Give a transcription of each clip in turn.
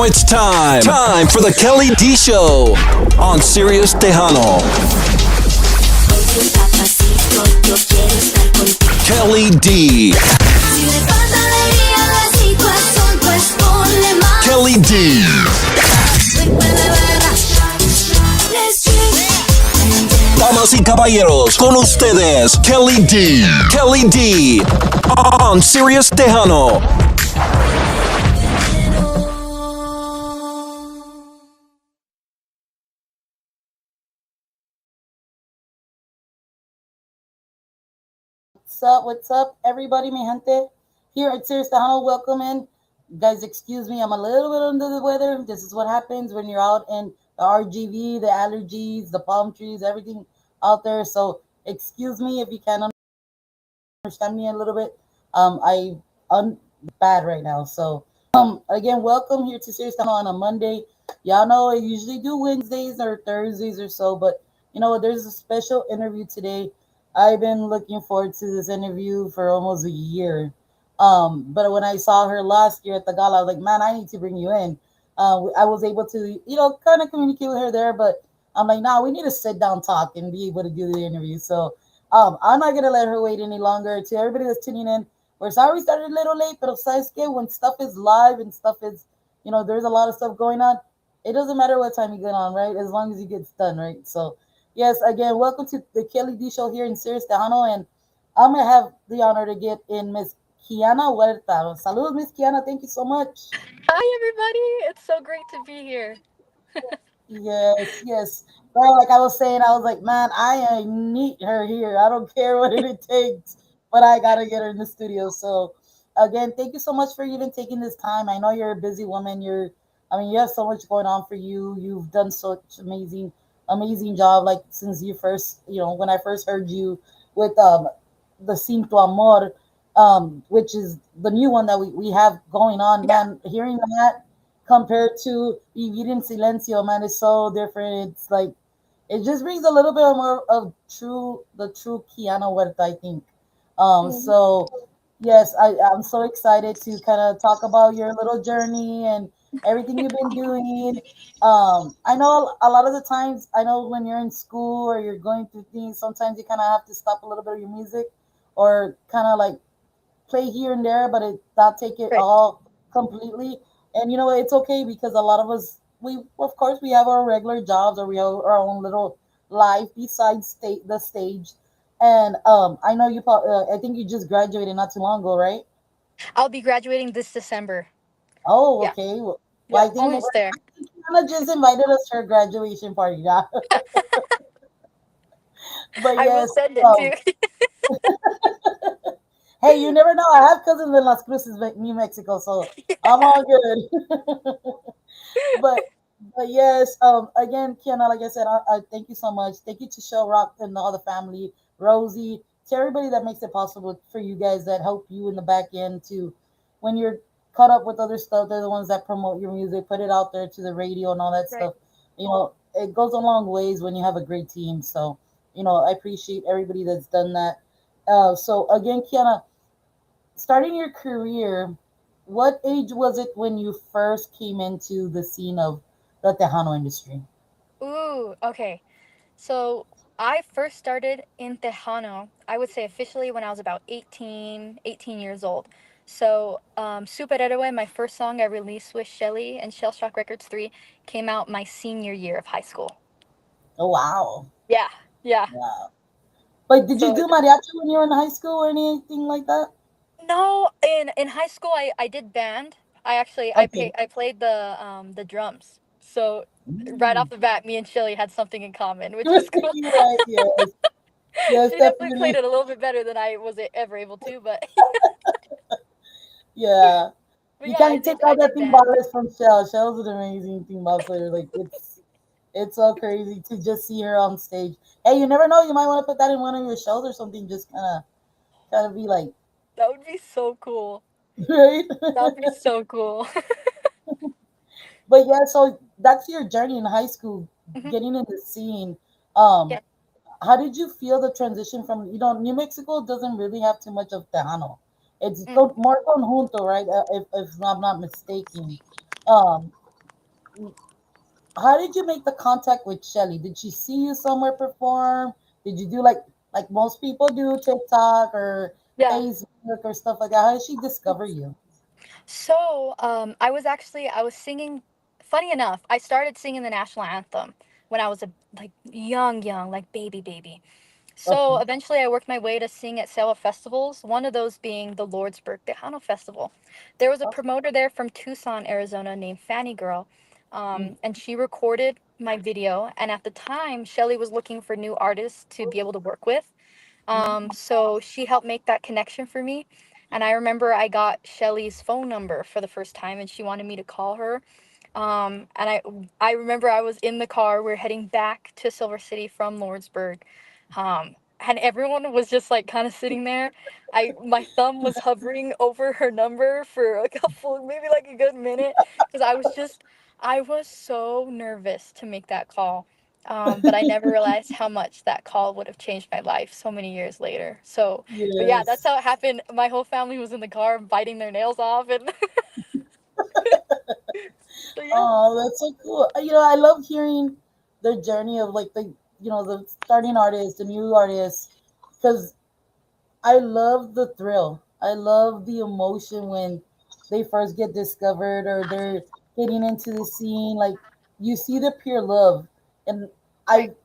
Now it's time. Time for the Kelly D Show on Sirius Tejano. Kelly D. Kelly D. Damas y caballeros, con ustedes, Kelly D. Kelly D. On Sirius Tejano. What's up, everybody, mi gente? Here at Sirius Tejano, welcome in. Guys, excuse me, I'm a little bit under the weather. This is what happens when you're out in the RGV, the allergies, the palm trees, everything out there. So, excuse me if you can't understand me a little bit. I'm bad right now. So, again, welcome here to Sirius Tejano on a Monday. Y'all know I usually do Wednesdays or Thursdays or so, but you know what? There's a special interview today. I've been looking forward to this interview for almost a year. But when I saw her last year at the gala, I was like, man, I need to bring you in. I was able to, kind of communicate with her there, but I'm like, nah, we need to sit down, talk, and be able to do the interview. So I'm not gonna let her wait any longer. To everybody that's tuning in, we're sorry we started a little late, but sabes que when stuff is live and stuff is, there's a lot of stuff going on. It doesn't matter what time you get on, right? As long as it gets done, right? So yes, again, welcome to the Kelly D Show here in Sirius Tejano, and I'm gonna have the honor to get in Miss Keana Huerta. Salud, Miss Keana. Thank you so much. Hi, everybody. It's so great to be here. Yes, yes. Well, like I was saying, I was like, man, I need her here. I don't care what it takes, but I gotta get her in the studio. So, again, thank you so much for even taking this time. I know you're a busy woman. I mean, you have so much going on for you. You've done such amazing job. Like since you first, when I first heard you with the Sin Tu Amor, which is the new one that we have going on, Yeah. man. Hearing that compared to Vivir en Silencio, man, is so different. It's like it just brings a little bit more of the true Keana Huerta, I think. Mhm. So yes, I'm so excited to kind of talk about your little journey and everything you've been doing. I know a lot of the times, I know when you're in school or you're going through things, sometimes you kind of have to stop a little bit of your music or kind of like play here and there, but it not take it Right. all completely. And you know it's okay because a lot of us, we of course we have our regular jobs or we have our own little life besides the stage. And I know I think you just graduated not too long ago, right? I'll be graduating this December. Oh, Yeah. okay. Well, Yep. Almost there. I think Anna just invited us to her graduation party, yeah. But I will yes, send it too. hey, you never know. I have cousins in Las Cruces, New Mexico, so I'm all good. but but yes, again, Kiana, like I said, I thank you so much. Thank you to Shell Rock and all the family, Rosie, to everybody that makes it possible for you guys that help you in the back end to when you're caught up with other stuff, they're the ones that promote your music, put it out there to the radio and all that Right. stuff. It goes a long ways when you have a great team. So, I appreciate everybody that's done that. So again, Kiana, starting your career, what age was it when you first came into the scene of the Tejano industry? Ooh. Okay. So I first started in Tejano, I would say officially when I was about 18 years old. So Superhéroe, my first song I released with Shelly and Shell Shock Records 3, came out my senior year of high school. Oh wow, Yeah. Yeah. wow! But did you So do mariachi when you were in high school or anything like that? no, in high school I did band. I actually Okay. I played the drums. So right Mm. off the bat, me and Shelly had something in common, which was cool. You're right. Yes. Yes, She definitely played definitely. it a little bit better than I was ever able to, but Yeah. but You yeah, can't take I all that did band. timbales from Shell. Shell's an amazing timbal player. Like it's so crazy to just see her on stage. Hey, you never know. You might want to put that in one of your shows or something. Just kind of be like, That would be so cool. right? That would be so cool. But yeah, so that's your journey in high school, Mhm. getting in the scene. Um, Yeah. how did you feel the transition from New Mexico doesn't really have too much of Tejano. It's Mm. more conjunto, right? If I'm not mistaken. Um, how did you make the contact with Shelly? Did she see you somewhere perform? Did you do like most people do TikTok or Yeah. Facebook or stuff like that? How did she discover you? So, I was singing. Funny enough, I started singing the national anthem when I was a like young, like baby. So Okay. eventually, I worked my way to sing at several festivals. One of those being the Lordsburg Tejano Festival. There was a Okay. promoter there from Tucson, Arizona, named Fanny Girl, Mm, and she recorded my video. And at the time, Shelly was looking for new artists to be able to work with. mm, So she helped make that connection for me. And I remember I got Shelly's phone number for the first time, and she wanted me to call her. And I remember I was in the car. We are heading back to Silver City from Lordsburg, and everyone was just like kind of sitting there. My thumb was hovering over her number for a couple, maybe like a good minute, because I was so nervous to make that call. But I never realized how much that call would have changed my life so many years later. So, but yeah, that's yes. how it happened. My whole family was in the car biting their nails off, and so yeah. Oh, that's so cool. I love hearing the journey of like the starting artists, the new artists, because I love the thrill. I love the emotion when they first get discovered or they're getting into the scene. Like you see the pure love, and Right.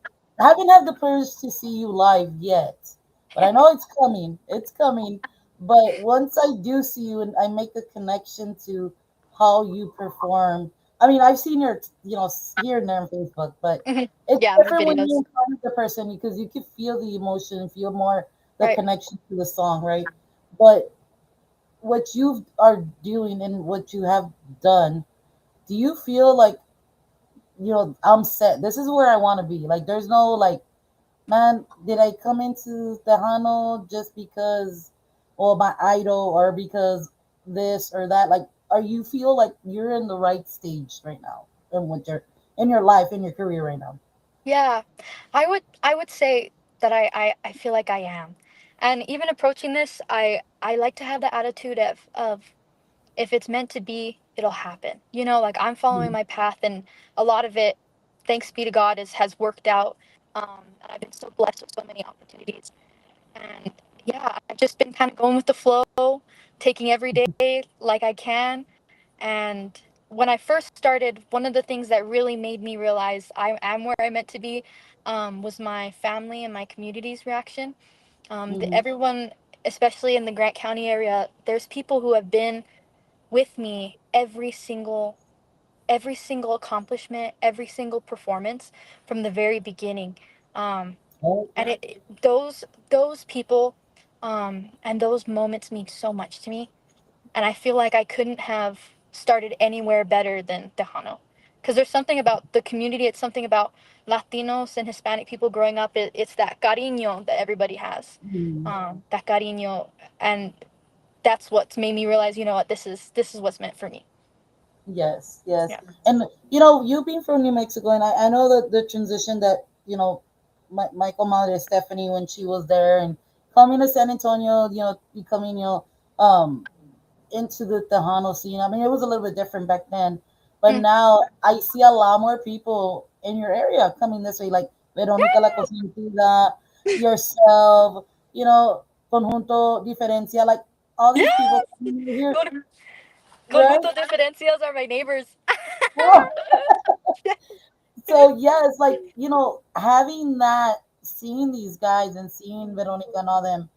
I haven't had the privilege to see you live yet, but I know it's coming. It's coming. But once I do see you and I make the connection to how you perform, I mean, I've seen your, here and there on Facebook, but Mhm. it's Yeah, my different when you videos. encounter the person because you can feel the emotion, feel more the Right. connection to the song, right? But what you are doing and what you have done, do you feel like, I'm set? This is where I want to be. Like, there's no like, man, did I come into Tejano just because, or my idol, or because this or that? Like, are you feel like you're in the right stage right now in your life, in your career right now? Yeah, I would say that I feel like I am. And even approaching this, I like to have the attitude of if it's meant to be, it'll happen. Like I'm following Mhm. my path, and a lot of it, thanks be to God, has worked out. And I've been so blessed with so many opportunities. And yeah, I've just been kind of going with the flow, taking every day like I can. And when I first started, one of the things that really made me realize I am where I meant to be, was my family and my community's reaction. Mhm. Everyone, especially in the Grant County area, there's people who have been with me every single accomplishment, every single performance from the very beginning. Um, Oh, and those people, and those moments mean so much to me, and I feel like I couldn't have started anywhere better than Tejano. Because there's something about the community, it's something about Latinos and Hispanic people growing up. It's that cariño that everybody has, mhm. that cariño, and that's what's made me realize, you know what, this is what's meant for me. Yes, yes. Yeah. And you being from New Mexico, and I know that the transition that, Michael Madre, Stephanie, when she was there and coming to San Antonio, becoming, into the Tejano scene. I mean, it was a little bit different back then, but Mm. now I see a lot more people in your area coming this way, like Veronica La Consentida, yourself, Conjunto Diferencia, like all these people Yes. coming here, Con- right? Conjunto Diferencias are my neighbors. So yes, like having that, seeing these guys and seeing Veronica and all them,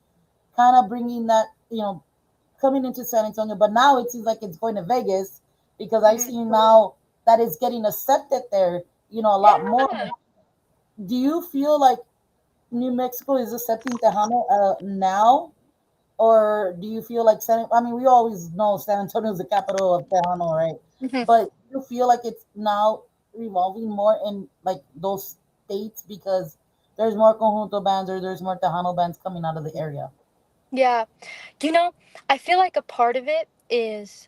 kind of bringing that, coming into San Antonio. But now it seems like it's going to Vegas because I've Mhm. seen now that it's getting accepted there, a lot more. Yeah. Do you feel like New Mexico is accepting Tejano now? Or do you feel like I mean, we always know San Antonio is the capital of Tejano, right? Mhm. But do you feel like it's now revolving more in like those states because there's more conjunto bands or there's more Tejano bands coming out of the area? Yeah. You know, I feel like a part of it is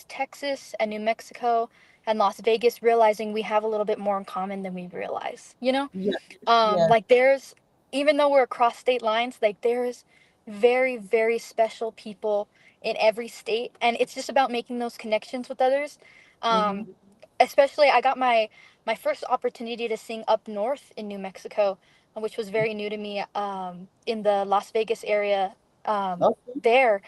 Texas and New Mexico and Las Vegas realizing we have a little bit more in common than we realize. Yeah, yeah. Like there's even though we're across state lines, like there's very, very special people in every state, and it's just about making those connections with others. Mm-hmm. Um, especially I got my first opportunity to sing up north in New Mexico, which was very new to me, in the Las Vegas area, Okay. there.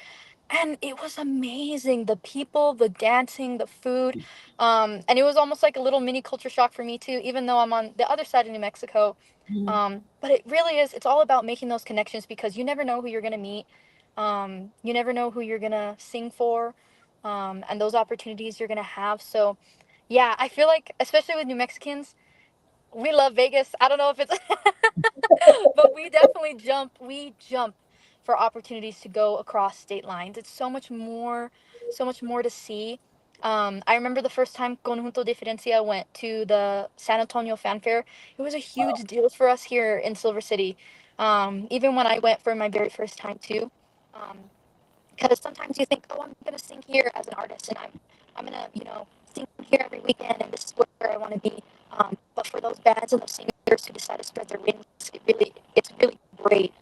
And it was amazing. The people, the dancing, the food. And it was almost like a little mini culture shock for me too, even though I'm on the other side of New Mexico. Mhm. But it really is, it's all about making those connections because you never know who you're going to meet. You never know who you're going to sing for, and those opportunities you're going to have. So, yeah, I feel like, especially with New Mexicans, we love Vegas. I don't know if it's, but we jump for opportunities to go across state lines. It's so much more to see. I remember the first time Conjunto Diferencia went to the San Antonio Fan Fair. It was a huge deal for us here in Silver City. Even when I went for my very first time too. Um, because sometimes you think, oh, I'm gonna sing here as an artist, and I'm gonna sing here every weekend, and this is where I want to be. But for those bands and those singers who decide to spread their wings, it's really great,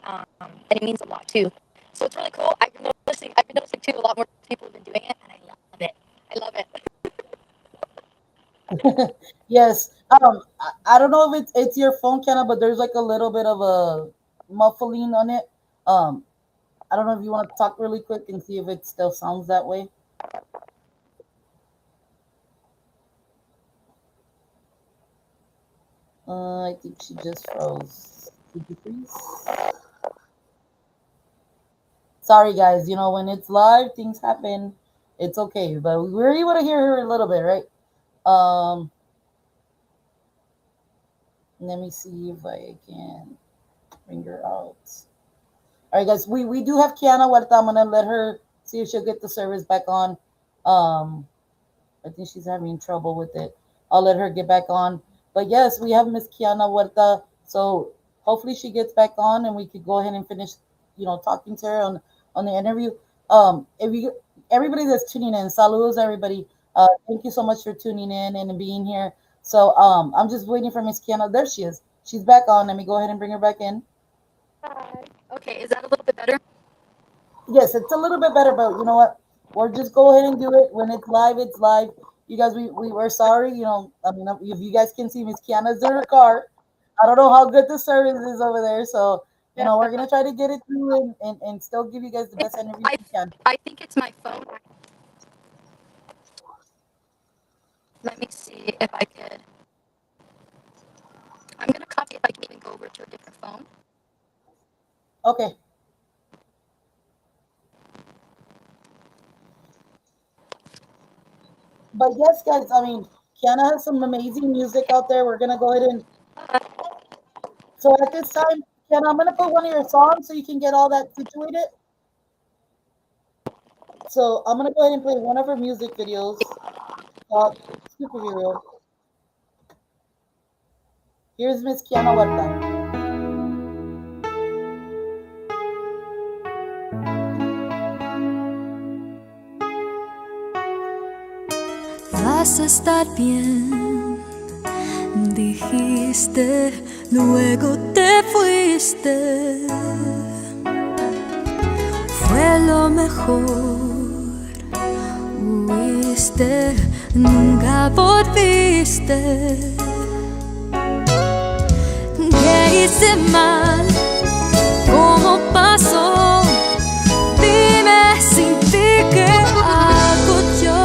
and it means a lot too. So it's really cool. I've been noticing too. A lot more people have been doing it, and I love it. I love it. Yes. I don't know if it's your phone, Kenna, but there's like a little bit of a muffling on it. Um, I don't know if you want to talk really quick and see if it still sounds that way. I think she just froze. Did you freeze? Sorry, guys. You know, when it's live, things happen. It's okay, but we really want to hear her a little bit, right? Um, Let me see if I can bring her out. All right, guys. We do have Keana Huerta. I'm gonna let her see if she'll get the service back on. Um, I think she's having trouble with it. I'll let her get back on. But yes, we have Miss Keana Huerta. So hopefully she gets back on and we could go ahead and finish, talking to her on the interview. If you Everybody that's tuning in, saludos everybody. Thank you so much for tuning in and being here. So I'm just waiting for Miss Keana. There she is. She's back on. Let me go ahead and bring her back in. Hi. Okay, is that a little bit better? Yes, it's a little bit better, but you know what? We'll just go ahead and do it. When it's live, it's live. You guys, we were sorry. I mean, if you guys can see Miss Kiana's in her car. I don't know how good the service is over there. So, Yeah. we're going to try to get it through and still give you guys the best interviews I we can. I think it's my phone. Let me see if I could. I'm gonna copy if I can even go over to a different phone. Okay. But yes, guys, I mean, Kiana has some amazing music out there. We're going to go ahead and. So at this time, Kiana, I'm going to put one of your songs so you can get all that situated. So I'm going to go ahead and play one of her music videos called Superhero. Here's Miss Kiana Huerta. Vas a estar bien, dijiste, luego te fuiste. Fue lo mejor, huiste, nunca volviste. ¿Qué hice mal? ¿Cómo pasó? Dime sin ti qué hago yo.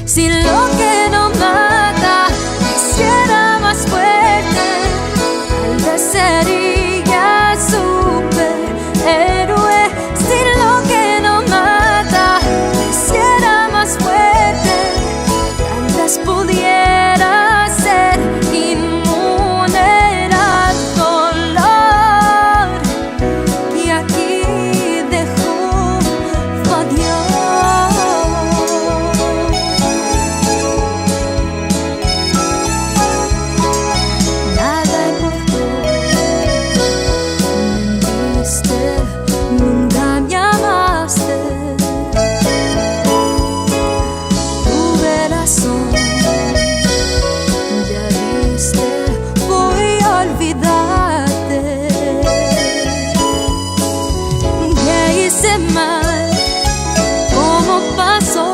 Si lo que no mata me hiciera más fuerte, tal vez sería superhéroe. Si lo que no mata me hiciera más fuerte, tal vez pudiera ser inmune al dolor que aquí dejó Dios. Nada importó, mentiste, nunca me amaste. Tuve razón, ya viste, voy a olvidarte. ¿Qué hice mal? ¿Cómo pasó?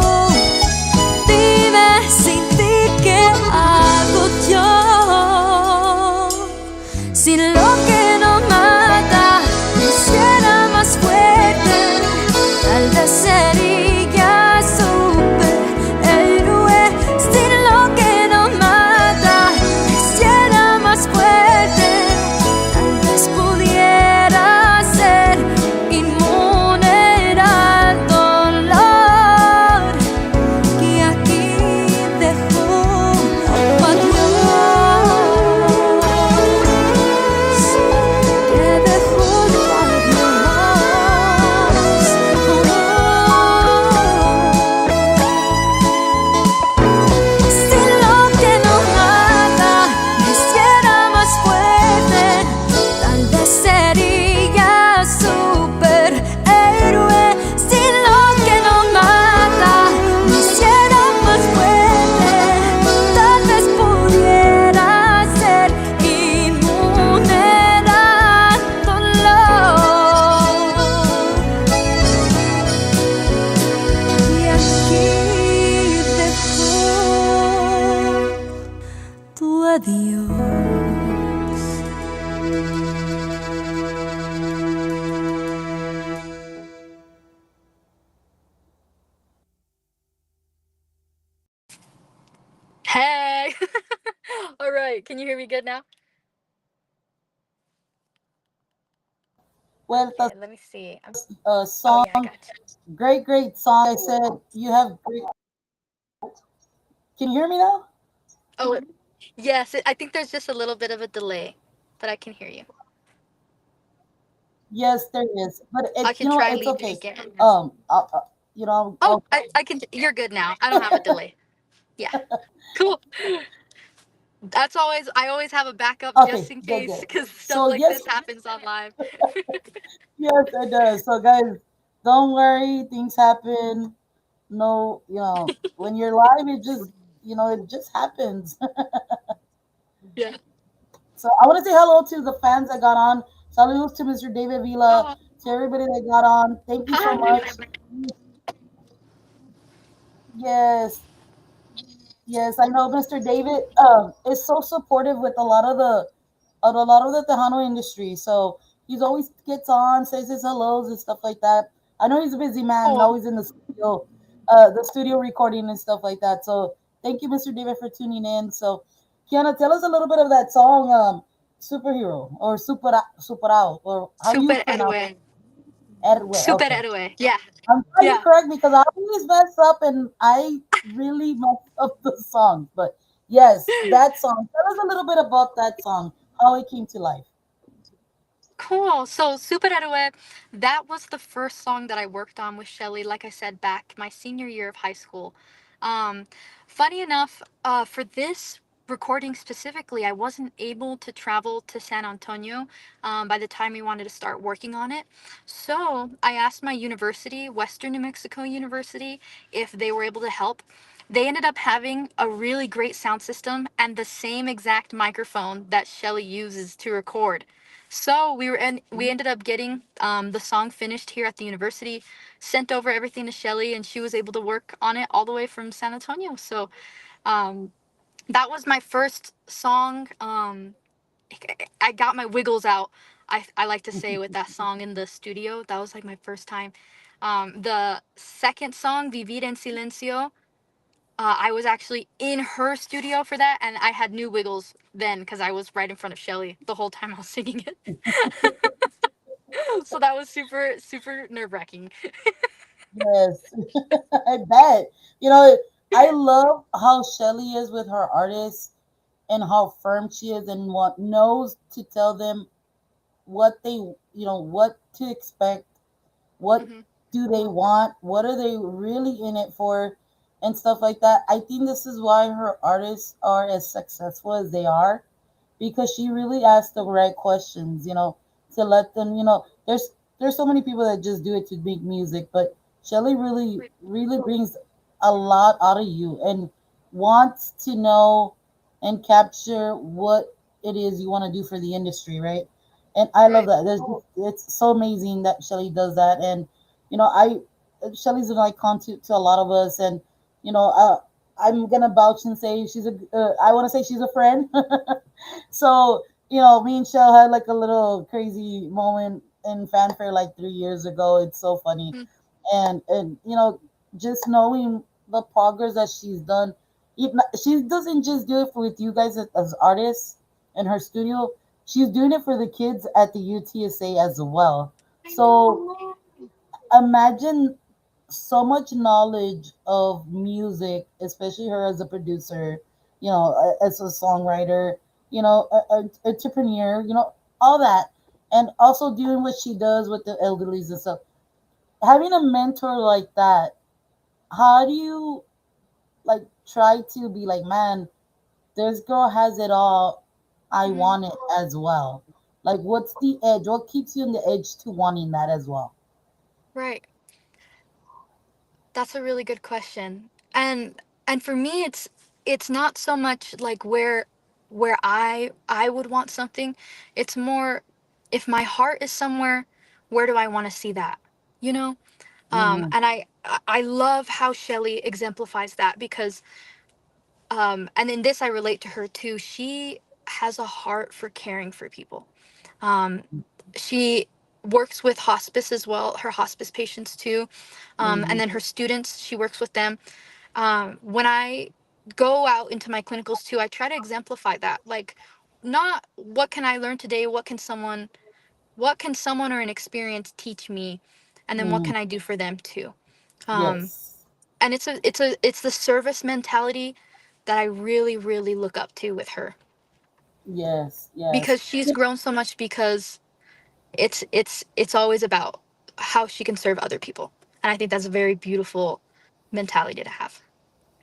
Hey. All right. Can you hear me good now? Well, the Okay, let me see. Oh song, yeah, I got you. great, great song. I said you have great. Can you hear me now? Oh, yes. I think there's just a little bit of a delay, but I can hear you. Yes, there is, but I it, can try it's leaving okay. again. Um, uh, uh, Oh, I can. You're good now. I don't have a delay. Yeah. Cool. I always have a backup just okay, in good, case good. because stuff So like yes, this happens on live. yes, it does. So guys, don't worry, things happen. No, when you're live, it just happens. Yeah. So I want to say hello to the fans that got on. Saludos to Mr. David Villa, Oh, to everybody that got on. Thank you so hi. much. Yes, yes, I know Mr. David is so supportive with a lot of the Tejano industry. So he's always gets on, says his hellos and stuff like that. I know he's a busy man, Oh, always in the studio recording and stuff like that. So thank you, Mr. David, for tuning in. So Kiana, tell us a little bit of that song, Superhero or Superao, or how do you super pronounce héroe. it? Erwe. Super Okay. héroe. Yeah. I'm glad you Yeah. correct me because I always mess up and I really mess up the songs. But yes, that song. Tell us a little bit about that song, how it came to life. Cool. So Superhéroe, that was the first song that I worked on with Shelly, like I said, back my senior year of high school. Um, Funny enough, for this recording specifically, I wasn't able to travel to San Antonio by the time we wanted to start working on it. So I asked my university, Western New Mexico University, if they were able to help. They ended up having a really great sound system and the same exact microphone that Shelly uses to record. So we ended up getting the song finished here at the university, sent over everything to Shelly, and she was able to work on it all the way from San Antonio. So um, that was my first song. I got my wiggles out. I like to say with that song in the studio. That was like my first time. The second song, Vivir en Silencio, I was actually in her studio for that, and I had new wiggles then because I was right in front of Shelly the whole time I was singing it. So that was super super nerve wracking. Yes, I bet. I love how Shelly is with her artists and how firm she is and what knows to tell them what what to expect, what Hmm. do they want, what are they really in it for, and stuff like that. I think this is why her artists are as successful as they are because she really asked the right questions, to let them, there's so many people that just do it to make music, but Shelly really Right. really brings a lot out of you and wants to know and capture what it is you want to do for the industry, right? And I love Right. that. It's so amazing that Shelly does that, and I Shelly's an icon to a lot of us, and you know, uh, I'm gonna vouch and say I want to say she's a friend. So, me and Shell had like a little crazy moment in fanfare like 3 years ago. It's so funny. Mm. And just knowing the progress that she's done, she doesn't just do it with you guys as artists in her studio. She's doing it for the kids at the UTSA as well. I So know. imagine so much knowledge of music, especially her as a producer, as a songwriter, entrepreneur, all that, and also doing what she does with the elderlies and stuff. Having a mentor like that, how do you like try to be like, man, this girl has it all. I Hmm. want it as well. Like, what's the edge? What keeps you on the edge to wanting that as well? Right. That's a really good question. And for me it's not so much like where I would want something. It's more if my heart is somewhere, where do I want to see that? You know? Hmm. And I love how Shelley exemplifies that because and in this I relate to her too. She has a heart for caring for people. Um, she works with hospice as well, her hospice patients too. And Hmm. then her students, she works with them. When I go out into my clinicals too, I try to exemplify that. Like, not what can I learn today, what can someone or an experience teach me, and then what Mhm. can I do for them too. um Yes. and it's the service mentality that I really really look up to with her, Yes. Yes. because she's grown so much, because it's always about how she can serve other people, and I think that's a very beautiful mentality to have.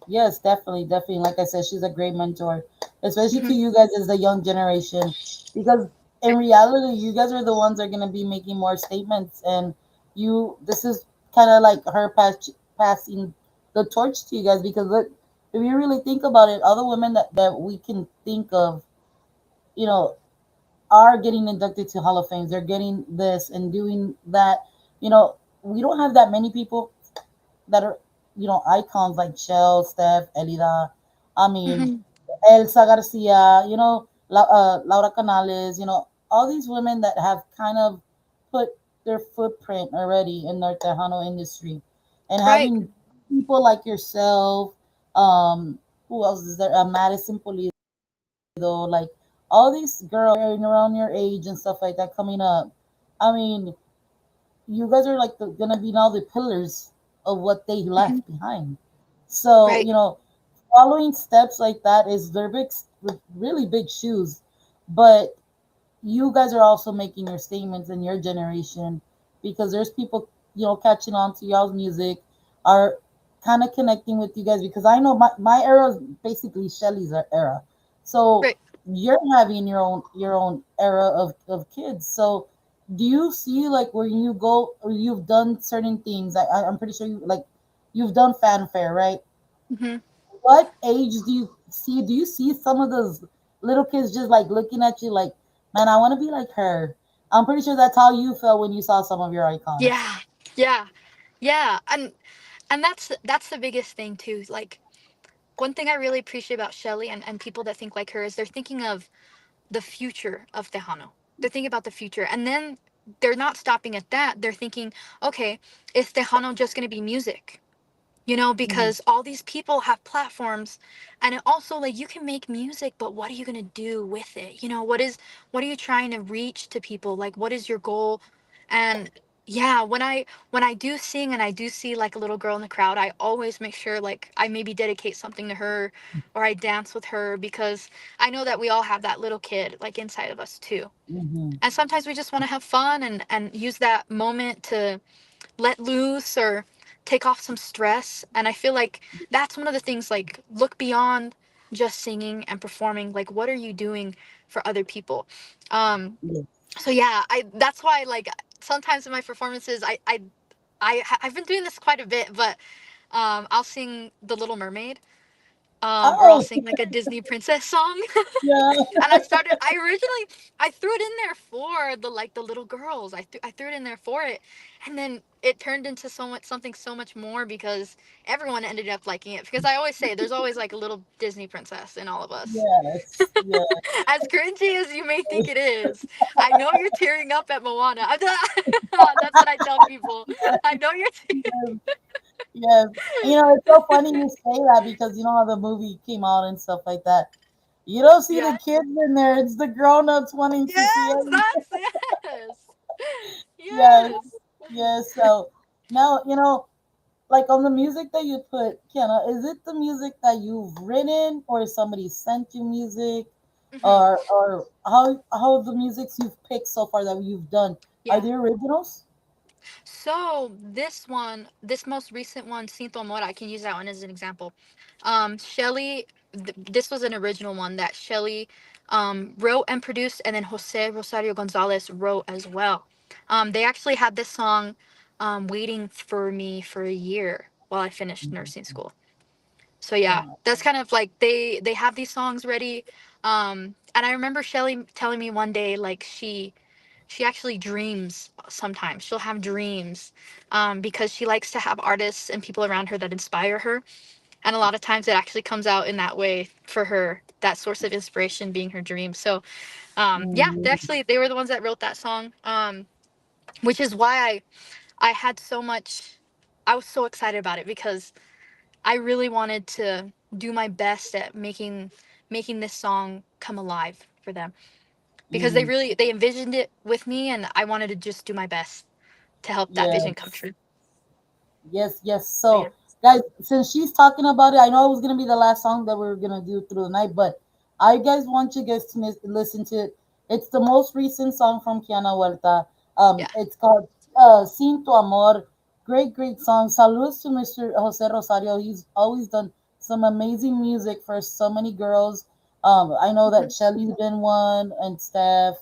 Yes, definitely, definitely. Like I said, she's a great mentor, especially to Hmm. you guys as the young generation, because in reality, you guys are the ones that are gonna be making more statements, and you. This is kind of like her passing the torch to you guys. Because look, if you really think about it, all the women that we can think of, you know, are getting inducted to Hall of Fames. They're getting this and doing that. You know, we don't have that many people that are, icons like Shell, Steph, Elida. I mean, Hmm. Elsa Garcia, Laura Canales, all these women that have kind of put their footprint already in the Tejano industry. And Right. having people like yourself, who else is there? Madison Pulido, like all these girls around your age and stuff like that coming up. I mean, you guys are like gonna be now the pillars of what they Hmm. left behind. So Right. following steps like that is they're big, really big shoes. But you guys are also making your statements in your generation, because there's people catching on to y'all's music, are kind of connecting with you guys, because I know my era is basically Shelly's era. So Right. you're having your own era of kids. So do you see, like, where you go or you've done certain things, I'm pretty sure you've done fanfare, right? Hmm. What age do you see some of those little kids just like looking at you like, man, I want to be like her? I'm pretty sure that's how you felt when you saw some of your icons. Yeah. Yeah. Yeah. And that's the biggest thing too. Like, one thing I really appreciate about Shelly and people that think like her is they're thinking of the future of Tejano. They're thinking about the future. And then they're not stopping at that. They're thinking, okay, is Tejano just going to be music? Hmm. Because all these people have platforms, and it also, like, you can make music, but what are you going to do with it? What are you trying to reach to people? Like, what is your goal? And yeah, when I do sing and I do see like a little girl in the crowd, I always make sure like I maybe dedicate something to her, or I dance with her, because I know that we all have that little kid like inside of us too. Hmm. And sometimes we just want to have fun and use that moment to let loose or take off some stress. And I feel like that's one of the things, like, look beyond just singing and performing. Like, what are you doing for other people? Um, Yeah. so yeah, that's why, like, sometimes in my performances, I've been doing this quite a bit, but I'll sing The Little Mermaid, or I'll Oh, sing like a Disney princess song. yeah, And I originally, I threw it in there for the little girls. I threw it in there for it. And then it turned into something so much more, because everyone ended up liking it, because I always say there's always like a little Disney princess in all of us. yes, yeah, As cringy as you may think it is, I know you're tearing up at Moana. That's what I tell people. I know you're yes. It's so funny you say that, because you know how the movie came out and stuff like that. You don't see Yeah. the kids in there; it's the grown-ups wanting to see Yes, it. that's yes. Yes, Yes. yes. So now, like on the music that you put, Kiana, is it the music that you've written, or somebody sent you music, Hmm. or how the musics you've picked so far that you've done, are Yeah. they originals? So this most recent one, Cinto Amor, I can use that one as an example. Shelly, this was an original one that Shelly wrote and produced, and then Jose Rosario Gonzalez wrote as well. They actually had this song waiting for me for a year while I finished nursing school. So yeah, Wow. that's kind of like they have these songs ready. And I remember Shelly telling me one day, like, she actually dreams sometimes. She'll have dreams, because she likes to have artists and people around her that inspire her. And a lot of times it actually comes out in that way for her, that source of inspiration being her dream. So yeah, Mm, they were the ones that wrote that song, which is why I had so much. I was so excited about it, because I really wanted to do my best at making this song come alive for them, because Hmm. they envisioned it with me, and I wanted to just do my best to help that vision come Yes. true. Yes, yes. So yeah. So, guys, since she's talking about it, I know it was gonna be the last song that we were gonna do through the night, but I guys want you guys to listen to it. It's the most recent song from Kiana Huerta. Yeah. It's called "Sin Tu Amor." Great, great song. Saludos to Mr. Jose Rosario. He's always done some amazing music for so many girls. I know that Mhm. Shelly's been one, and Steph,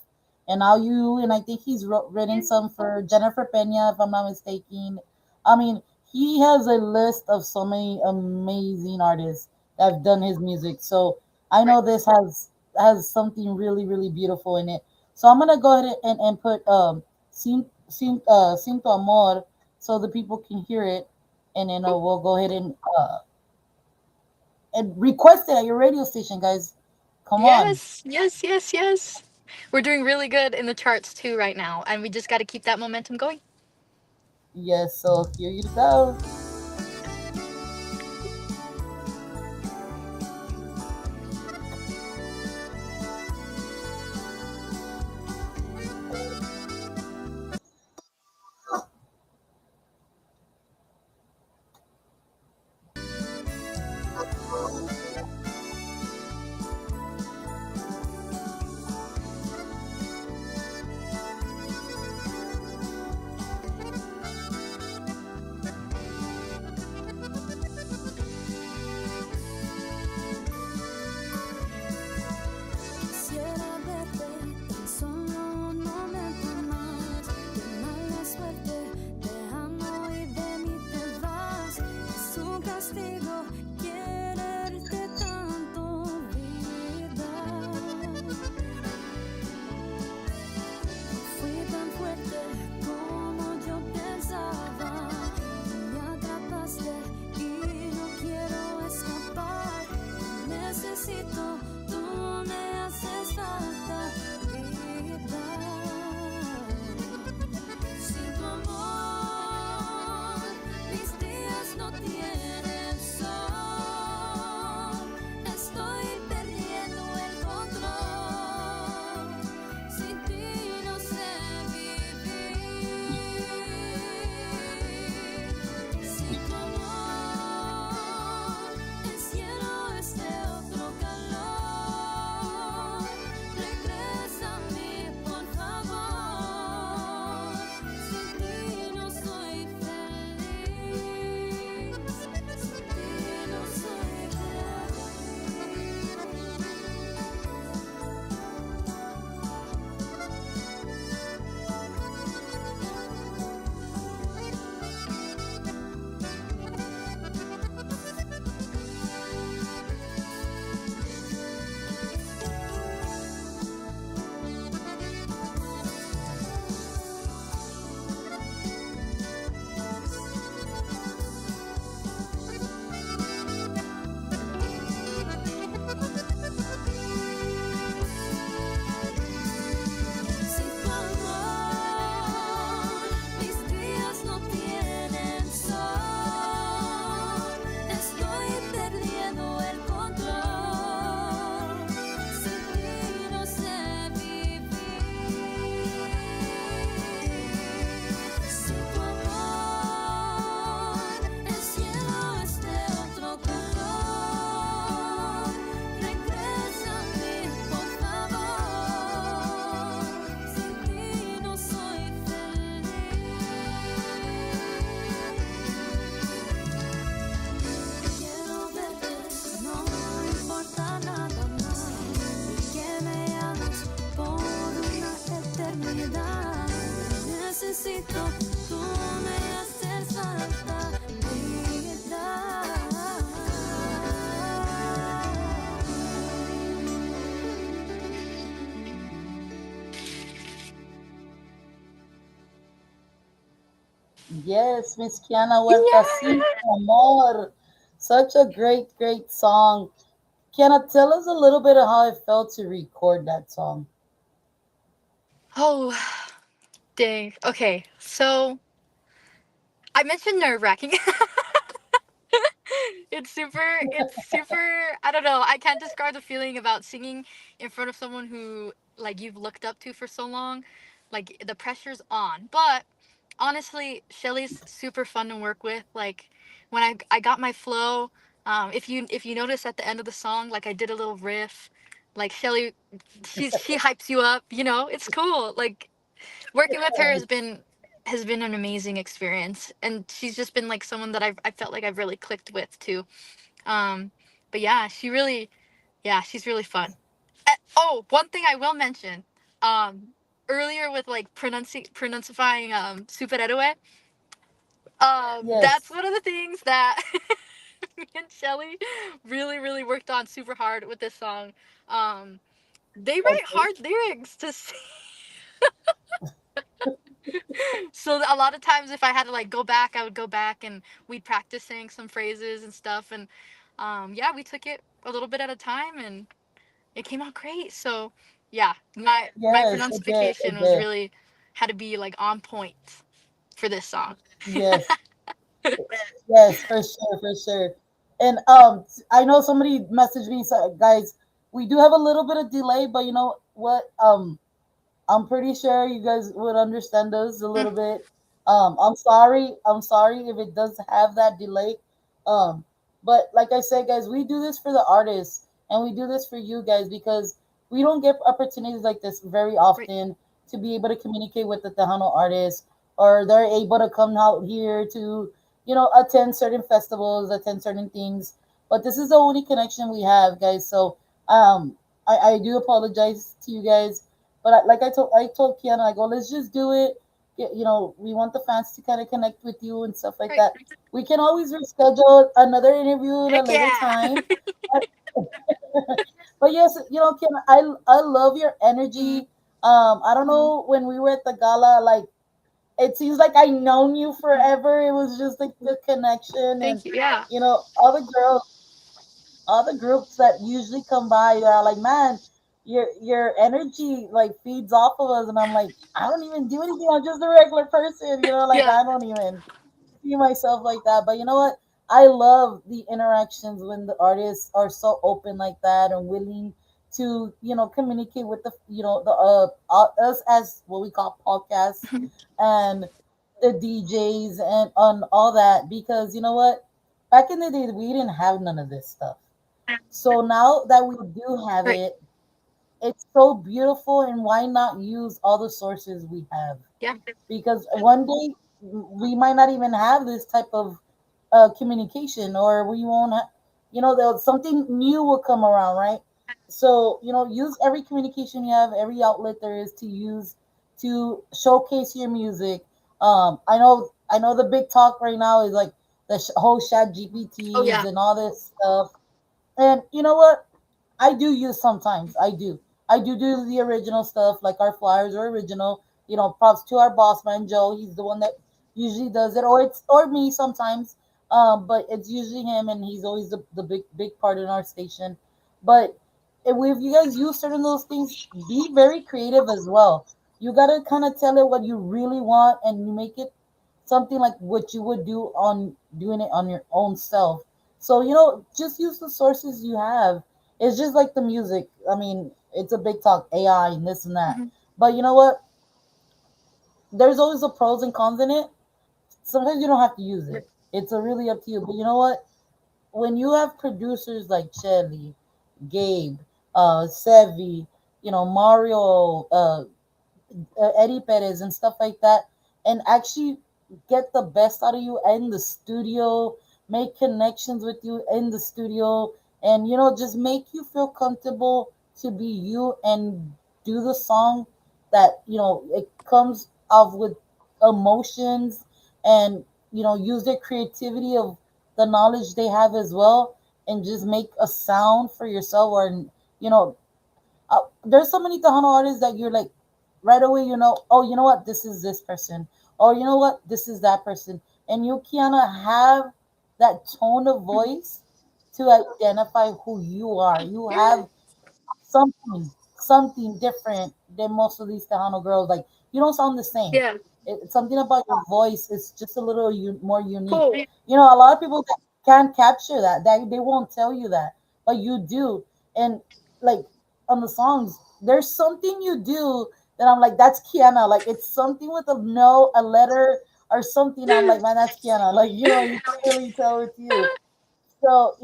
and now you, and I think he's written some for Jennifer Pena, if I'm not mistaken. I mean, he has a list of so many amazing artists that have done his music. So I Right. know this has something really, really beautiful in it. So I'm gonna go ahead and put Sin Tu Amor so the people can hear it, and then Cool. we'll go ahead and request it at your radio station, guys. Come on. Yes, yes, yes, yes. We're doing really good in the charts too right now, and we just got to keep that momentum going. Yes, so here you go. Quisiera verte tan solo un momento más. Qué mala suerte, te amo y de mí te vas. Es un castigo quererte tanto, vida. Fui tan fuerte como yo pensaba. Me atrapaste y no quiero escapar. Necesito, tú me haces falta, vida. Sin tu amor, mis días no tienen sol. Estoy perdiendo el control. Sin ti no sé vivir. Sin tu amor, el cielo es de otro calor. Regresa a mí, por favor. Sin ti no soy feliz. Sin ti no soy Sin tu amor, mis días no tienen sol. Estoy perdiendo el control. Sin ti no sé vivir. Sin tu amor, el cielo es de otro color. Regresa a mí, por favor. Sin ti no soy feliz. Quiero verte, no importa nada más. Que me ames por una eternidad. Necesito, tú me haces falta, vida. Yes, Miss Kiana Huerta, Sin Yeah. Tu Amor. Such a great, great song. Kiana, tell us a little bit of how it felt to record that song. Oh, dang. Okay, so I mentioned nerve wracking. it's super, I don't know, I can't describe the feeling about singing in front of someone who like you've looked up to for so long. Like the pressure's on. But honestly, Shelly's super fun to work with. Like when I got my flow, if you notice at the end of the song, like I did a little riff, like Shelly, she hypes you up. You know, it's cool. Like working with her has been an amazing experience, and she's just been like someone that I felt like I've really clicked with too. Um, but yeah, yeah, she's really fun. Oh, one thing I will mention, um, earlier with like pronuncifying superhéroe, that's Yes, one of the things that me and Shelly really worked on super hard with this song. Um, they write okay, hard lyrics to sing. So a lot of times if I had to like go back, I would go back and we'd practice saying some phrases and stuff. And yeah, we took it a little bit at a time and it came out great. So yeah, my yes, it did, pronunciation it was did. really had to be like on point for this song. Yes, yes, for sure, for sure. And I know somebody messaged me, so guys, we do have a little bit of delay, but you know what? I'm pretty sure you guys would understand us a Mm, little bit. I'm sorry. I'm sorry if it does have that delay. Um, but like I said, guys, we do this for the artists and we do this for you guys because we don't get opportunities like this very right. often to be able to communicate with the Tejano artists, or they're able to come out here to, attend certain festivals, attend certain things. But this is the only connection we have, guys. So I do apologize to you guys, but like I told Kiana, I go, let's just do it. We want the fans to kind of connect with you and stuff like Right. that. We can always reschedule another interview at a Heck later yeah. time. But, but yes, Kiana, I love your Mhm. energy. I don't know, when we were at the gala, like it seems like I known you forever. It was just like the connection, and Thank you. Yeah. all the girls, all the groups that usually come by, they're like, man, your energy like feeds off of us, and I'm like, I don't even do anything. I'm just a regular person, like Yeah. I don't even see myself like that. But you know what? I love the interactions when the artists are so open like that and willing to, communicate with the us as what we call podcasts and the DJs and on all that, because you know what? Back in the day, we didn't have none of this stuff. So now that we do have Right. it, it's so beautiful, and why not use all the sources we have? Yeah. Because one day we might not even have this type of communication, or we won't have, something new will come around, right? So, use every communication you have, every outlet there is to use to showcase your music. I know the big talk right now is like the whole chat Oh GPTs yeah. and all this stuff. And you know what? I do use sometimes. I do. I do the original stuff, like our flyers are original. Props to our boss man Joe. He's the one that usually does it, or me sometimes. But it's usually him, and he's always the big part in our station. But if you guys use certain of those things, be very creative as well. You gotta kind of tell it what you really want, and you make it something like what you would do on doing it on your own self. So, just use the sources you have. It's just like the music. I mean, it's a big talk, AI and this and that. Mhm. But you know what? There's always the pros and cons in it. Sometimes you don't have to use Right. it. It's a really up to you. But you know what? When you have producers like Shelly, Gabe, Sevi, Mario, Eddie Perez and stuff like that, and actually get the best out of you in the studio, make connections with you in the studio, and just make you feel comfortable to be you and do the song that it comes off with emotions, and use their creativity of the knowledge they have as well, and just make a sound for yourself, or you know there's so many Tejano artists that you're like, right away, oh, you know what, this is this person, or you know what, this is that person, and you Kiana have that tone of Mhm. voice to identify who you are. You Yeah. have something different than most of these Tejano girls. Like, you don't sound the same. Yeah. It's something about your voice is just a little more unique. Cool. A lot of people. can't capture that. That they won't tell you that, but you do. And like on the songs, there's something you do that I'm like, that's Kiana. Like it's something with a no, a letter or something. I'm like, man, that's Kiana. Like you can really tell it's you. So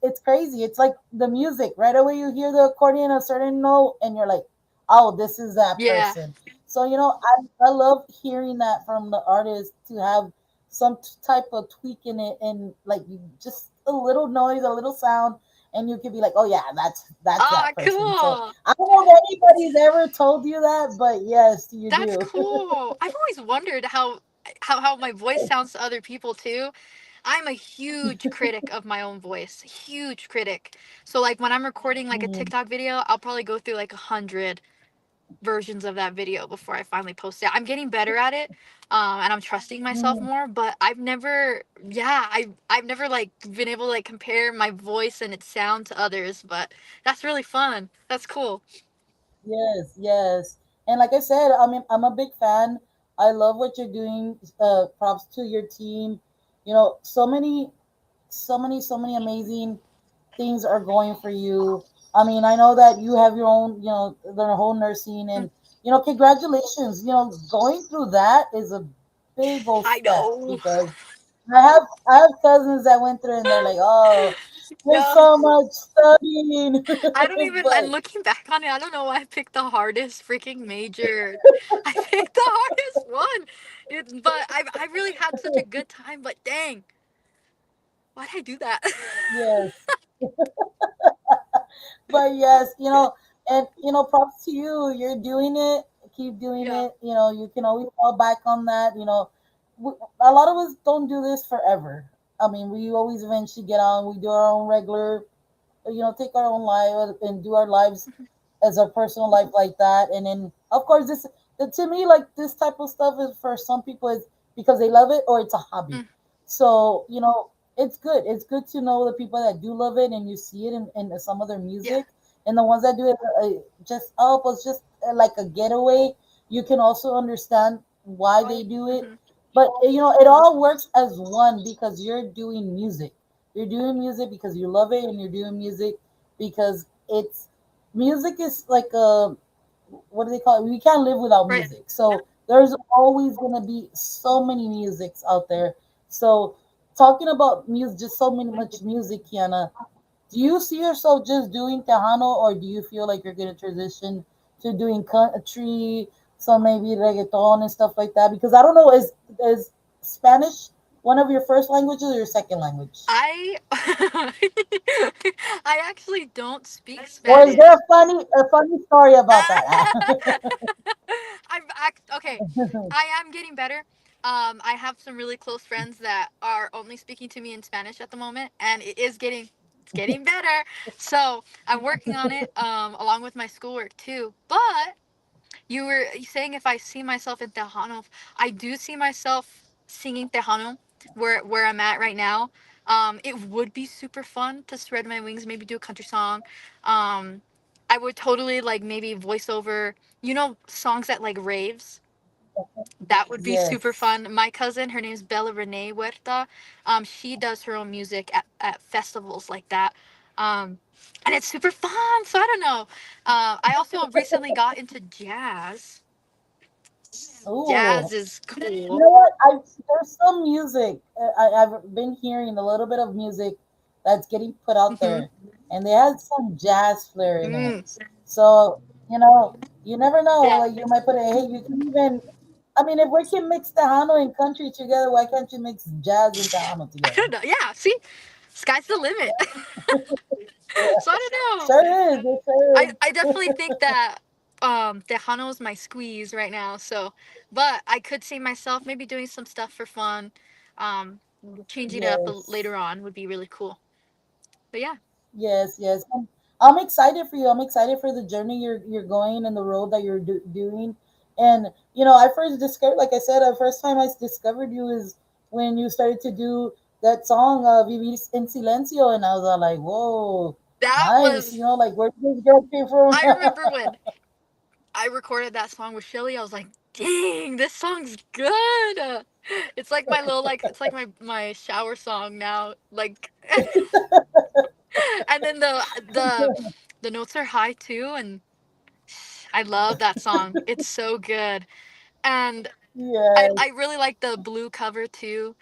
it's crazy. It's like the music. Right away you hear the accordion a certain note and you're like, oh, this is that Yeah. person. So I love hearing that from the artist to have some type of tweak in it and like just a little noise, a little sound, and you could be like, oh yeah, that's Ah, that person. So cool. I don't know if anybody's ever told you that, but yes, you That's do. cool. I've always wondered how my voice sounds to other people too. I'm a huge critic of my own voice. Huge critic. So like when I'm recording like a Mhm. TikTok video, I'll probably go through like 100 versions of that video before I finally post it. I'm getting better at it. And I'm trusting myself Mhm. more, but I've never, yeah, I've never like been able to like compare my voice and its sound to others, but that's really fun. That's cool. Yes, yes. And like I said, I mean, I'm a big fan. I love what you're doing. Props to your team. So many amazing things are going for you. I mean, I know that you have your own, the whole nursing and, congratulations. Going through that is a big old I step know. because I have cousins that went through and they're like, oh, there's Yeah. so much studying. I don't even, and But looking back on it, I don't know why I picked the hardest freaking major. I picked the hardest one. But I really had such a good time, but dang, why'd I do that? yes, but yes, and props to you. You're doing it. Keep doing Yeah. it. You can always fall back on that. A lot of us don't do this forever. I mean, we always eventually get on. We do our own regular, take our own life and do our lives as our personal life like that. And then, of course, to me, like this type of stuff is for some people is because they love it or it's a hobby. Mm, So it's good. It's good to know the people that do love it and you see it in some of their yeah. music, and the ones that do it just oh, it was just like a getaway. You can also understand why they do it, Hmm. but it all works as one because you're doing music. You're doing music because you love it, and you're doing music because it's music is like a what do they call it? We can't live without Right. music. So there's always gonna be so many musics out there. So talking about music, just so many much music, Kiana. Do you see yourself just doing Tejano, or do you feel like you're gonna transition to doing country, so maybe reggaeton and stuff like that? Because I don't know, is Spanish one of your first languages or your second language? I I actually don't speak Or is Spanish. there a funny story about that? Okay. I am getting better. I have some really close friends that are only speaking to me in Spanish at the moment, and it's getting better. So I'm working on it, along with my schoolwork too. But you were saying if I see myself in Tejano, I do see myself singing Tejano where I'm at right now. It would be super fun to spread my wings, maybe do a country song. Um, I would totally like maybe voice over, songs at like raves. That would be super Yes. fun. My cousin, her name's Bella Renee Huerta. She does her own music at festivals like that. Um, and it's super fun. So I don't know. I also recently got into jazz. Ooh. Jazz is You cool. know what? There's some music I've been hearing a little bit of music that's getting put out Hmm. there, and they had some jazz flair in it. Mm. So you never know. Yeah. Like you might put it. Hey, you can even. I mean, if we can mix Tejano and country together, why can't you mix jazz and Tejano I together? don't know. Yeah. See, sky's the limit. So I don't know. Sure is. It sure I definitely think that Tejano is my squeeze right now. So, but I could see myself maybe doing some stuff for fun. Um, Changing it up yes. later on would be really cool. But yeah. Yes, yes. I'm excited for you. I'm excited for the journey you're going and the road that you're doing. And I first discovered, like I said, the first time I discovered you is when you started to do that song, "Vivir en Silencio," and I was all like, "Whoa, That nice!" was, Like where did this girl came from? I remember when I recorded that song with Shelly, I was like, dang, this song's good. It's like my little like it's like my shower song now. Like and then the notes are high too, and I love that song. It's so good. And Yes, I really like the blue cover too.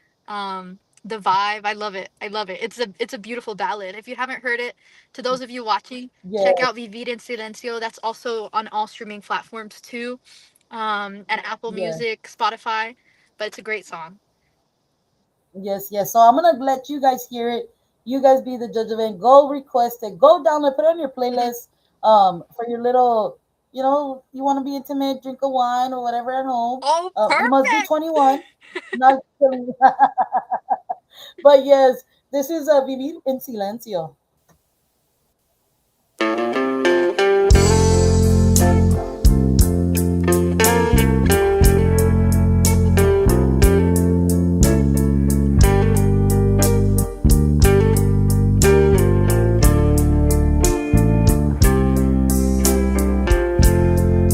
The vibe, I love it. I love it. It's a beautiful ballad. If you haven't heard it, to those of you watching, check yes, out Vivir en Silencio. That's also on all streaming platforms too. And Apple yes, Music, Spotify. But it's a great song. yes, yes. So I'm gonna let you guys hear it. You guys be the judge of it. Go request it. Go download, put it on your Mhm. playlist. For your little, you want to be intimate, drink a wine or whatever at home. Oh, You must be perfect. 21. Not kidding. But yes, this is a Vivir en Silencio.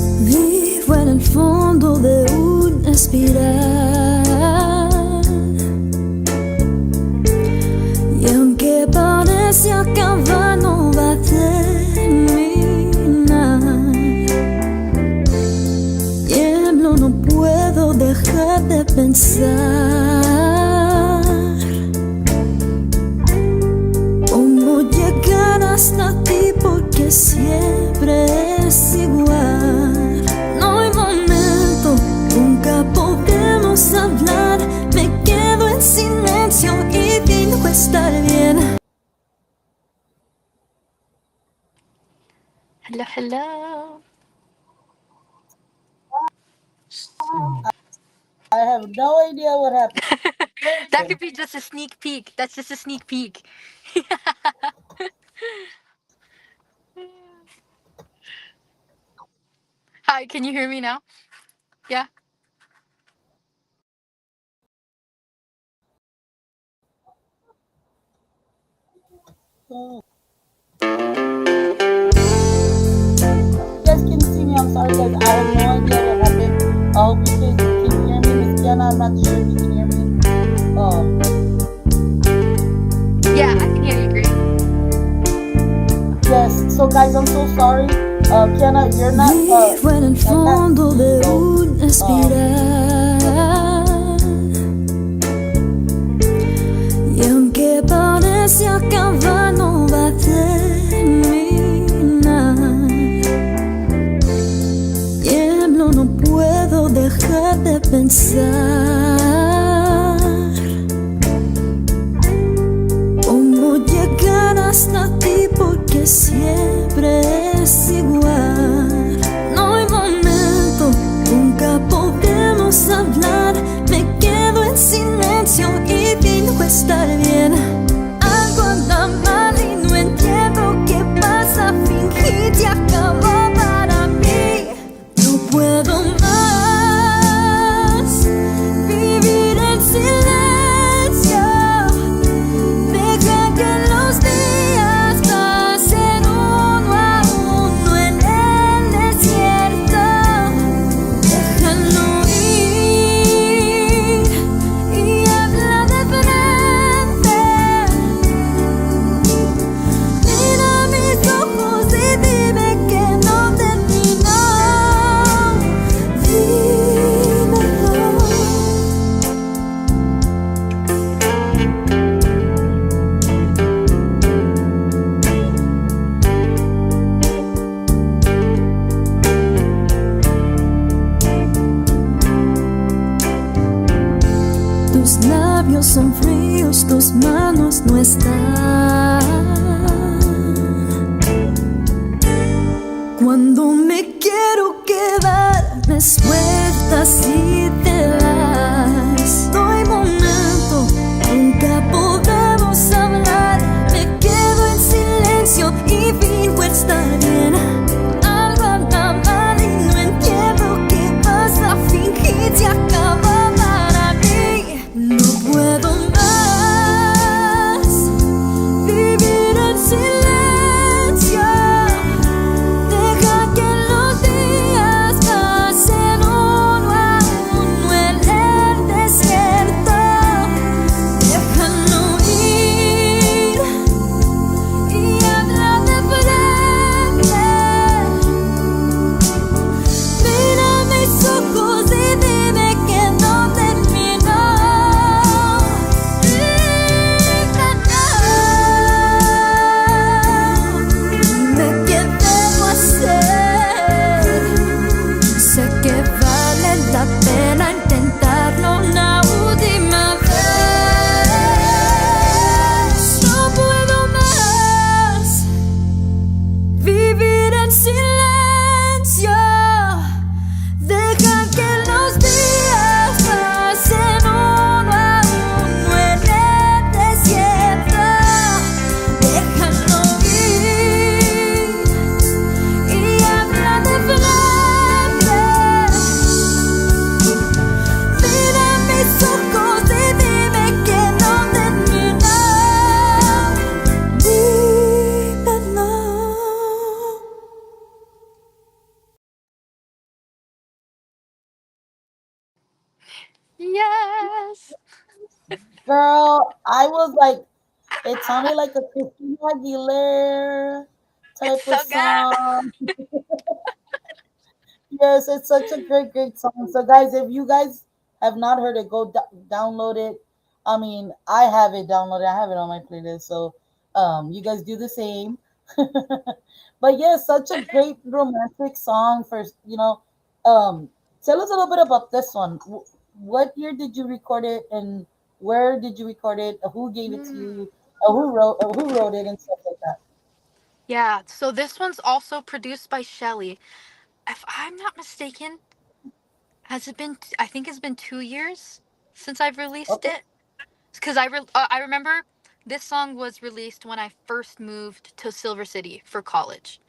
Vivo en el fondo de una espiral. Y aunque parece acabar, no va a terminar. Tiemblo, no puedo dejar de pensar cómo llegar hasta ti, porque siempre es igual. No hay momento, nunca podemos hablar. Me quedo en silencio y finjo estar bien. Hello, hello. I have no idea what happened. That could be just a sneak peek. That's just a sneak peek. Hi, can you hear me now? Yeah. You guys can see me. I'm sorry, guys. I have no idea what happened. I hope you can hear me, Miss Kiana. I'm not sure if you can hear me. Yeah, I can hear you great. Yes. So, guys, I'm so sorry. Kiana, you're not. Vivo en el I can't fondo see. de So, una espiral. Y aunque parece acabar, no va a terminar. Tiemblo, no puedo dejar de pensar cómo llegar hasta ti, porque siempre es igual. No hay momento, nunca podemos hablar. Me quedo en silencio y finjo estar bien. Algo anda mal y no entiendo qué pasa. Fingí te acabó para mí. No puedo más vivir en silencio. Deja que los días pasen uno a uno en el desierto. Déjalo ir y habla de frente. Mira mis ojos y dime que no terminó. Dímelo. Tus labios son fríos, tus manos no están. Cuando me quiero quedar, me sueltas y te vas. No hay momento, nunca podemos hablar. Me quedo en silencio y finjo estar bien. Algo anda mal y no entiendo qué pasa. Fingí te acaba para mí. No puedo más vivir en silencio. Deja que los días pasen uno a uno Girl, I was like, it sounded like a Christina Aguilera It's type so of good. song. Yes, it's such a great, great song. So, guys, if you guys have not heard it, go download it. I mean, I have it downloaded. I have it on my playlist. So, you guys do the same. But yes, such a great romantic song for Um, tell us a little bit about this one. What year did you record it, and where did you record it? Who gave it to Mm. you? Who wrote it, and stuff like that. Yeah, so this one's also produced by Shelly. If I'm not mistaken, has it been? I think it's been 2 years since I've released Okay. it. Because I remember this song was released when I first moved to Silver City for college.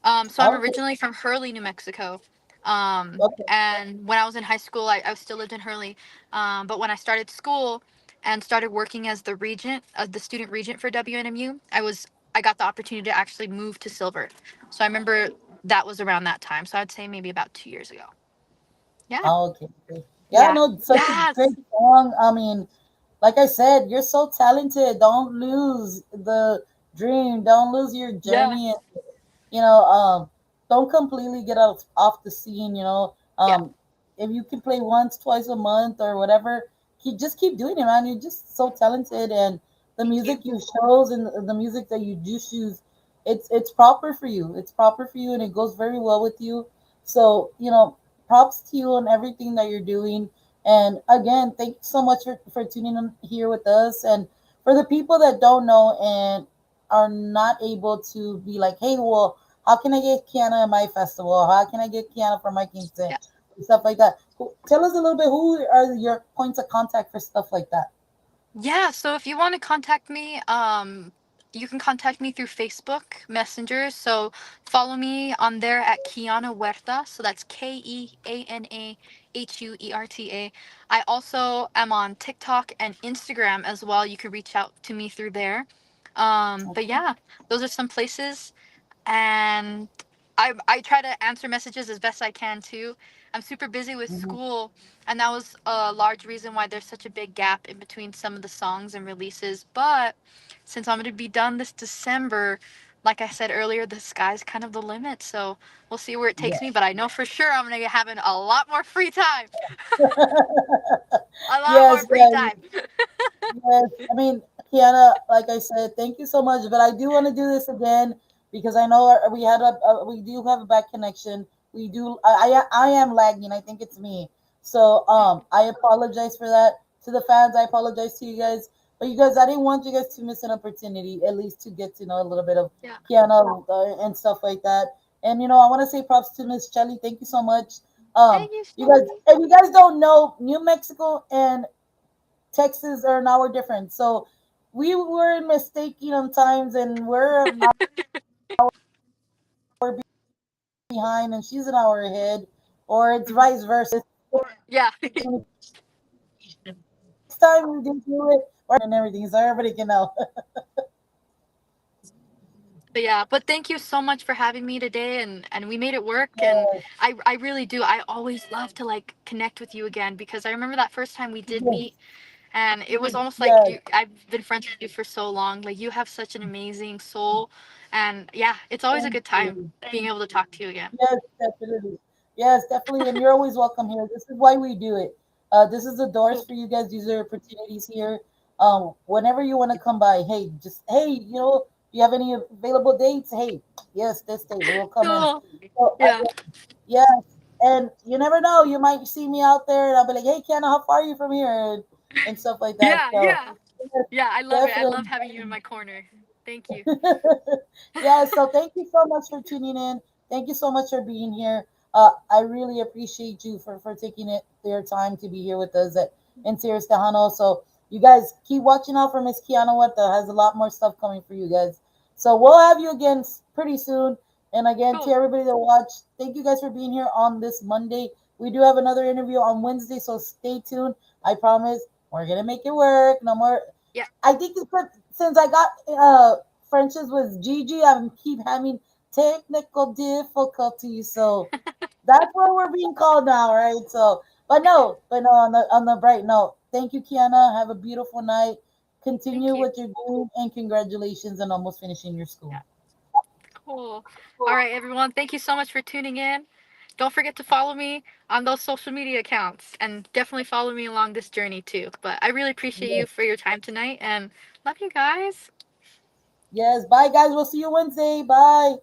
So I'm Okay. originally from Hurley, New Mexico. Okay. And when I was in high school, I still lived in Hurley. But when I started school and started working as the student regent for WNMU, I got the opportunity to actually move to Silver. So I remember that was around that time. So I'd say maybe about 2 years ago. Yeah. Okay. Okay. Yeah, Yeah. no, such a great Yes. song. I mean, like I said, you're so talented. Don't lose the dream. Don't lose your Yeah. journey. You know, don't completely get off the scene. Yeah. If you can play once, twice a month, or whatever, keep doing it, man. You're just so talented, and the Thank you. music you chose and the music that you do choose, it's proper for you. It's proper for you, and it goes very well with you. So props to you on everything that you're doing. And again, thank you so much for tuning in here with us. And for the people that don't know and are not able to be like, hey, well, how can I get Keana at my festival? How can I get Keana for my Kingston? Yeah. Stuff like that. Tell us a little bit, who are your points of contact for stuff like that? Yeah, so if you want to contact me, you can contact me through Facebook Messenger. So follow me on there at Keana Huerta. So that's KeanaHuerta. I also am on TikTok and Instagram as well. You can reach out to me through there. But yeah, those are some places, and I try to answer messages as best I can too. I'm super busy with Mhm. school, and that was a large reason why there's such a big gap in between some of the songs and releases. But since I'm going to be done this December, like I said earlier, the sky's kind of the limit. So we'll see where it Yeah. takes me. But I know for sure I'm going to be having a lot more free time. A lot more Yes, free yes. time. Yes, I mean, Kiana, like I said, thank you so much. But I do want to do this again because I know we do have a bad connection. We do. I am lagging. I think it's me. So I apologize for that to the fans. I apologize to you guys. But you guys, I didn't want you guys to miss an opportunity, at least to get to know a little bit of Yeah. Kiana and stuff like that. And I want to say props to Miss Shelly. Thank you so much. Thank you, You guys, Shelly. if you guys don't know, New Mexico and Texas are an hour different. So we were mistaken on times, and we're an hour behind, and she's an hour ahead, or it's Mhm. vice versa. Yeah. Next time we do it, and everything, so everybody can know. But yeah, but thank you so much for having me today, and we made it work. And I really do. I always love to like connect with you again, because I remember that first time we did Yes, meet, and it was almost like yes, I've been friends with you for so long. Like, you have such an amazing soul, and yeah, it's always a thank good time you. being able to talk to you again. Yes, definitely. Yes, definitely. And you're always welcome here. This is why we do it. This is the doors Cool. for you guys. These are opportunities here. Whenever you want to come by, hey, just hey, you have any available dates? Hey, yes, this date we will come in. Cool. So Yeah. yes, and you never know. You might see me out there, and I'll be like, "Hey, Kenna, how far are you from here?" And stuff like that. Yeah. So Yeah. yes, Yeah. I love it. I love definitely. having you in my corner. Thank you. Yeah, so thank you so much for tuning in. Thank you so much for being here. I really appreciate you for taking it their time to be here with us at in Serious Tejano. So you guys keep watching out for Miss Kiana Weta. Has a lot more stuff coming for you guys. So we'll have you again pretty soon. And again, to Cool. everybody that watched, thank you guys for being here on this Monday. We do have another interview on Wednesday, so stay tuned. I promise we're gonna make it work. No more. Yeah. I think it's since I got friendships with Gigi, I keep having technical difficulties. So that's what we're being called now, right? So, but no, on the bright note, Thank you, Kiana. Have a beautiful night. Thank Continue you. what you're doing, and congratulations on almost finishing your school. Yeah. Cool. All right, everyone. Thank you so much for tuning in. Don't forget to follow me on those social media accounts and definitely follow me along this journey too. But I really appreciate you Yes. for your time tonight and love you guys. Yes. Bye, guys. We'll see you Wednesday. Bye.